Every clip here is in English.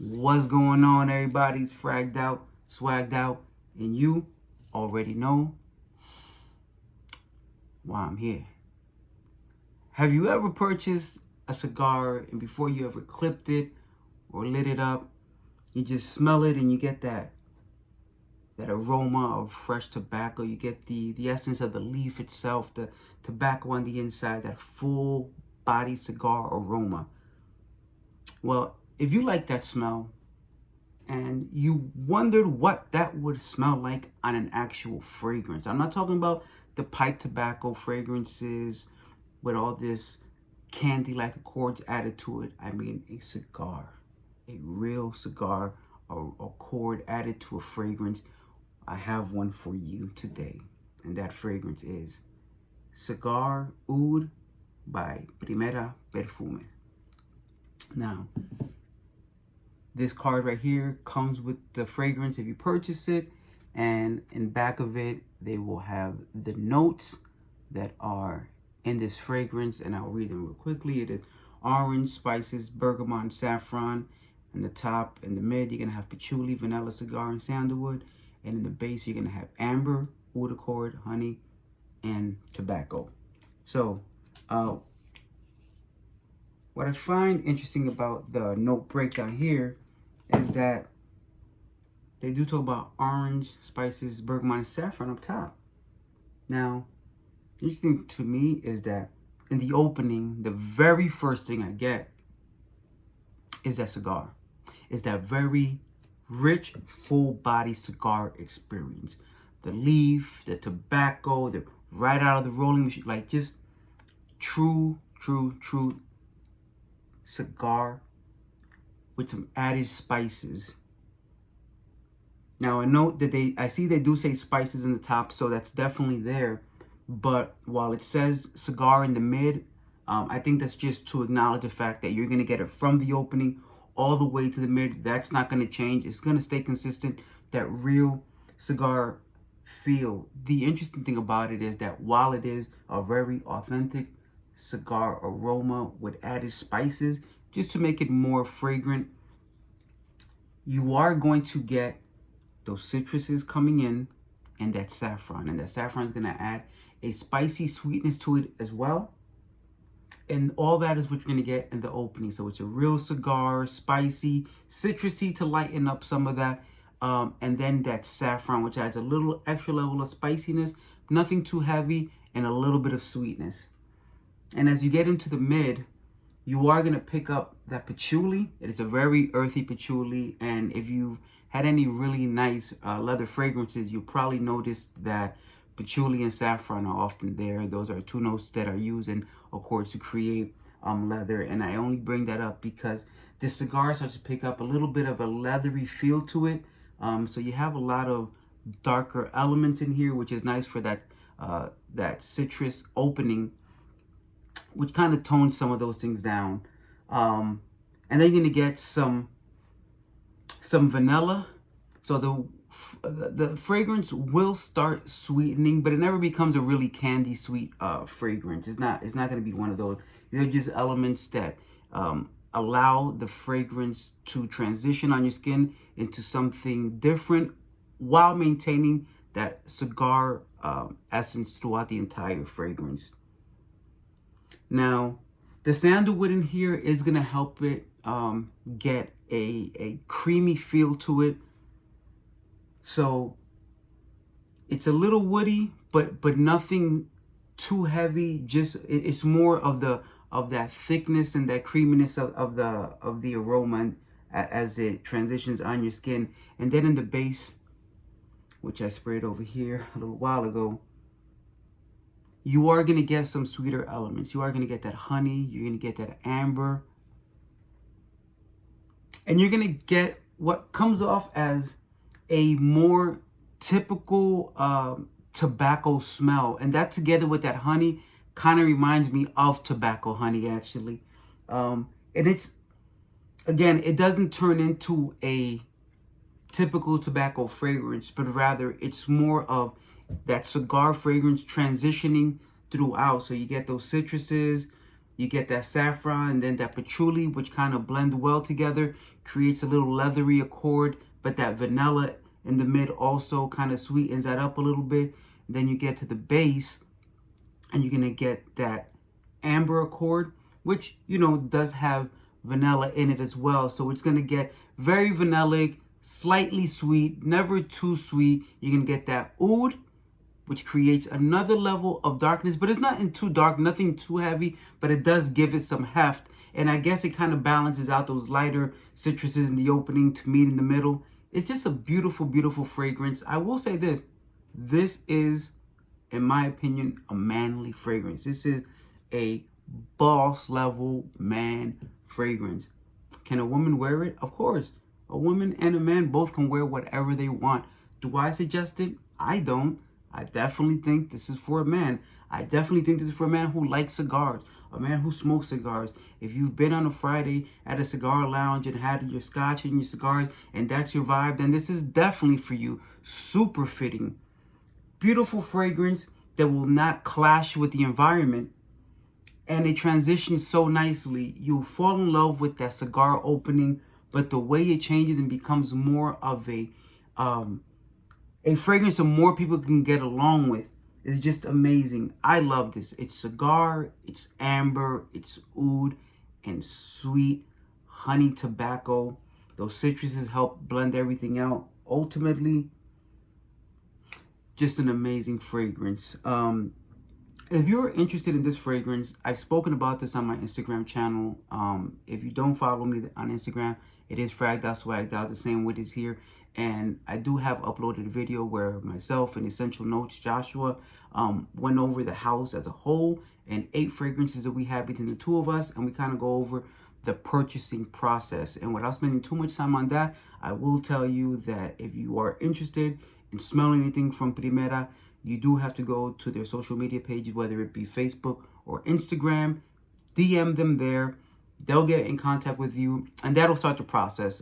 What's going on, everybody's fragged out, swagged out, and you already know why I'm here. Have you ever purchased a cigar and before you ever clipped it or lit it up, you just smell it and you get that aroma of fresh tobacco? You get the essence of the leaf itself, the tobacco on the inside, that full body cigar aroma. Well, if you like that smell and you wondered what that would smell like on an actual fragrance, I'm not talking about the pipe tobacco fragrances with all this candy-like accords added to it. I mean a cigar, a real cigar, or accord added to a fragrance. I have one for you today, and that fragrance is Cigar Oud by Primera Perfumes. Now, this card right here comes with the fragrance if you purchase it, and in back of it, they will have the notes that are in this fragrance, and I'll read them real quickly. It is orange, spices, bergamot, and saffron. In the top and the mid, you're gonna have patchouli, vanilla, cigar, and sandalwood. And in the base, you're gonna have amber, oud accord, honey, and tobacco. So, what I find interesting about the note breakdown here is that they do talk about orange, spices, bergamot, and saffron up top. Now, interesting to me is that in the opening, the very first thing I get is that cigar. It's that very rich, full body cigar experience. The leaf, the tobacco, the right out of the rolling machine, like just true cigar with some added spices. Now I note that I see they do say spices in the top, so that's definitely there. But while it says cigar in the mid, I think that's just to acknowledge the fact that you're gonna get it from the opening all the way to the mid. That's not gonna change. It's gonna stay consistent. That real cigar feel. The interesting thing about it is that while it is a very authentic cigar aroma with added spices, just to make it more fragrant, you are going to get those citruses coming in and that saffron. And that saffron is going to add a spicy sweetness to it as well. And all that is what you're going to get in the opening. So it's a real cigar, spicy, citrusy to lighten up some of that. And then that saffron, which adds a little extra level of spiciness, nothing too heavy, and a little bit of sweetness. And as you get into the mid, you are going to pick up that patchouli. It is a very earthy patchouli. And if you've had any really nice leather fragrances, you'll probably notice that patchouli and saffron are often there. Those are two notes that are used in accords to create leather. And I only bring that up because this cigar starts to pick up a little bit of a leathery feel to it. So you have a lot of darker elements in here, which is nice for that citrus opening, which kind of tones some of those things down. And then you're gonna get some vanilla. So the fragrance will start sweetening, but it never becomes a really candy sweet fragrance. It's not gonna be one of those. They're just elements that allow the fragrance to transition on your skin into something different while maintaining that cigar essence throughout the entire fragrance. Now, the sandalwood in here is going to help it get a creamy feel to it. So it's a little woody, but nothing too heavy. Just it's more of that thickness and that creaminess of the aroma as it transitions on your skin. And then in the base, which I sprayed over here a little while ago, you are going to get some sweeter elements. You are going to get that honey. You're going to get that amber. And you're going to get what comes off as a more typical tobacco smell. And that together with that honey kind of reminds me of tobacco honey, actually. And it's, again, it doesn't turn into a typical tobacco fragrance, but rather it's more of that cigar fragrance transitioning throughout. So you get those citruses, You get that saffron and then that patchouli, which kind of blend well together, creates a little leathery accord, but that vanilla in the mid also kind of sweetens that up a little bit. And then you get to the base, and you're gonna get that amber accord, which, you know, does have vanilla in it as well. So it's gonna get very vanillic, slightly sweet, never too sweet. You're gonna get that oud, which creates another level of darkness, but it's not too dark, nothing too heavy, but it does give it some heft. And I guess it kind of balances out those lighter citruses in the opening to meet in the middle. It's just a beautiful, beautiful fragrance. I will say this. This is, in my opinion, a manly fragrance. This is a boss level man fragrance. Can a woman wear it? Of course. A woman and a man both can wear whatever they want. Do I suggest it? I don't. I definitely think this is for a man. I definitely think this is for a man who likes cigars, a man who smokes cigars. If you've been on a Friday at a cigar lounge and had your scotch and your cigars and that's your vibe, then this is definitely for you. Super fitting. Beautiful fragrance that will not clash with the environment. And it transitions so nicely. You'll fall in love with that cigar opening, but the way it changes and becomes more of a fragrance that more people can get along with is just amazing. I love this. It's cigar, it's amber, it's oud, and sweet honey tobacco. Those citruses help blend everything out. Ultimately, just an amazing fragrance. If you're interested in this fragrance, I've spoken about this on my Instagram channel. If you don't follow me on Instagram, it is fragged out, swagged out, the same way it is here. And I do have uploaded a video where myself and Essential Notes Joshua went over the house as a whole and 8 fragrances that we have between the two of us, and we kind of go over the purchasing process. And without spending too much time on that, I will tell you that if you are interested in smelling anything from Primera, you do have to go to their social media pages, whether it be Facebook or Instagram. DM them there. They'll get in contact with you, and that'll start the process.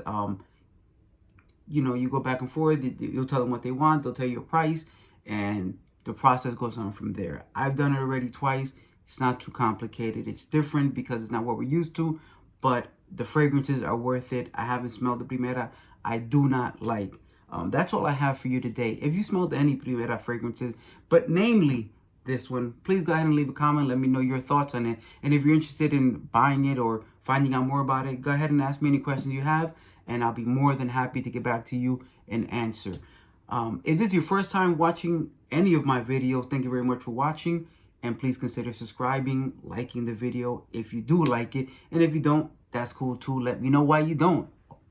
You know, you go back and forth. You'll tell them what they want. They'll tell you a price, and the process goes on from there. I've done it already twice. It's not too complicated. It's different because it's not what we're used to, but the fragrances are worth it. I haven't smelled the Primera I do not like. That's all I have for you today. If you smelled any Primera fragrances, but namely this one, please go ahead and leave a comment. Let me know your thoughts on it. And if you're interested in buying it or finding out more about it, go ahead and ask me any questions you have, and I'll be more than happy to get back to you and answer. If this is your first time watching any of my videos, thank you very much for watching. And please consider subscribing, liking the video if you do like it. And if you don't, that's cool too. Let me know why you don't.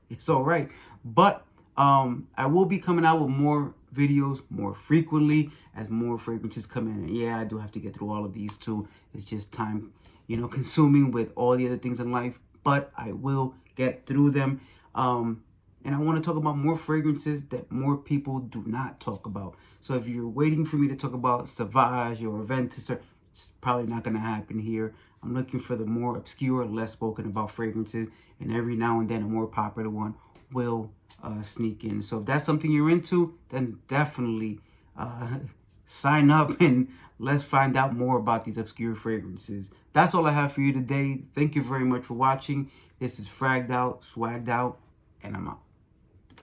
It's all right. But I will be coming out with more videos more frequently as more fragrances come in. And yeah, I do have to get through all of these too. It's just time, you know, consuming with all the other things in life. But I will get through them. And I want to talk about more fragrances that more people do not talk about. So if you're waiting for me to talk about Sauvage or Ventus, it's probably not going to happen here. I'm looking for the more obscure, less spoken about fragrances. And every now and then a more popular one will sneak in. So if that's something you're into, then definitely sign up and let's find out more about these obscure fragrances. That's all I have for you today. Thank you very much for watching. This is Fragged Out, Swagged Out, and I'm out.